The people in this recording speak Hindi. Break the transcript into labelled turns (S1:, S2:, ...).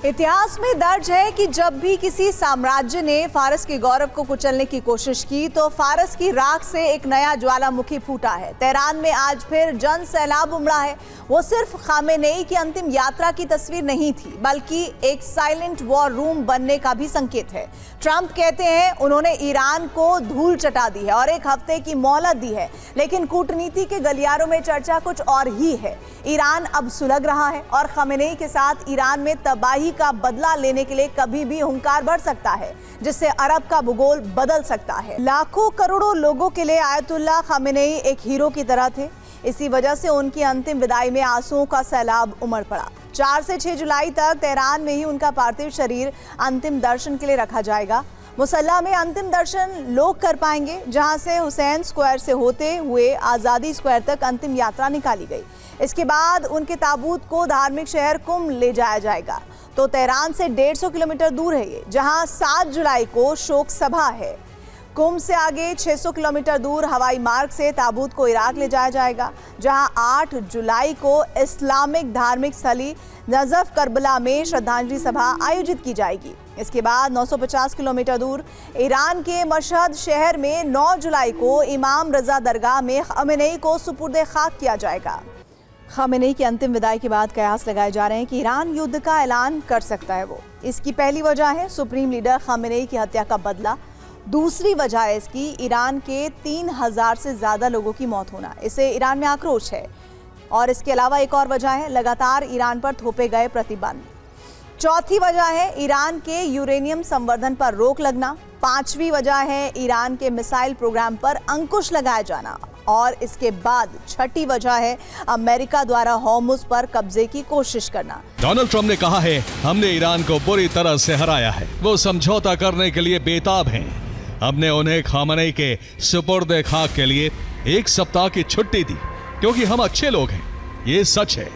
S1: इतिहास में दर्ज है कि जब भी किसी साम्राज्य ने फारस के गौरव को कुचलने की कोशिश की तो फारस की राख से एक नया ज्वालामुखी फूटा है। तेहरान में आज फिर जन सैलाब उमड़ा है। वो सिर्फ खामेनेई की अंतिम यात्रा की तस्वीर नहीं थी, बल्कि एक साइलेंट वॉर रूम बनने का भी संकेत है। ट्रंप कहते हैं उन्होंने ईरान को धूल चटा दी है और एक हफ्ते की मोहलत दी है, लेकिन कूटनीति के गलियारों में चर्चा कुछ और ही है। ईरान अब सुलग रहा है और खामेनेई के साथ ईरान में तबाही का बदला लेने के लिए कभी भी हुंकार बढ़ सकता है, जिससे अरब का भूगोल बदल सकता है। लाखों करोड़ों लोगों के लिए आयतुल्लाह खामेनेई एक हीरो की तरह थे। इसी वजह से उनकी अंतिम विदाई में आंसुओं का सैलाब उमड़ पड़ा। 4 से 6 जुलाई तक तेहरान में ही उनका पार्थिव शरीर अंतिम दर्शन के लिए रखा जाएगा। मुसल्ला में अंतिम दर्शन लोग कर पाएंगे, जहां से हुसैन स्क्वायर से होते हुए आज़ादी स्क्वायर तक अंतिम यात्रा निकाली गई। इसके बाद उनके ताबूत को धार्मिक शहर कुम ले जाया जाएगा। तो तेहरान से 150 किलोमीटर दूर है ये, जहां 7 जुलाई को शोक सभा है। कुम से आगे 600 किलोमीटर दूर हवाई मार्ग से ताबूत को इराक ले जाया जाएगा, जहां 8 जुलाई को इस्लामिक धार्मिक स्थली नजफ करबला में श्रद्धांजलि सभा आयोजित की जाएगी। इसके बाद 950 किलोमीटर दूर ईरान के मशहद शहर में 9 जुलाई को इमाम रजा दरगाह में खामेनेई को सुपुर्द खाक किया जाएगा। खामेनेई की अंतिम विदाई के बाद कयास लगाए जा रहे हैं कि ईरान युद्ध का ऐलान कर सकता है। इसकी पहली वजह है सुप्रीम लीडर खामेनेई की हत्या का बदला। दूसरी वजह है इसकी ईरान के 3000 से ज़्यादा लोगों की मौत होना। इससे ईरान में आक्रोश है। और इसके अलावा एक और वजह है लगातार ईरान पर थोपे गए प्रतिबंध। चौथी वजह है ईरान के यूरेनियम संवर्धन पर रोक लगना। 5वीं वजह है ईरान के मिसाइल प्रोग्राम पर अंकुश लगाया जाना। और इसके बाद 6ठी वजह है अमेरिका द्वारा हॉर्मुज़ पर कब्जे की कोशिश करना।
S2: डोनाल्ड ट्रंप ने कहा है हमने ईरान को बुरी तरह से हराया है। वो समझौता करने के लिए बेताब हैं। हमने उन्हें खामेनेई के सुपुर्द खाक के लिए 1 सप्ताह की छुट्टी दी, क्योंकि हम अच्छे लोग हैं। ये सच है।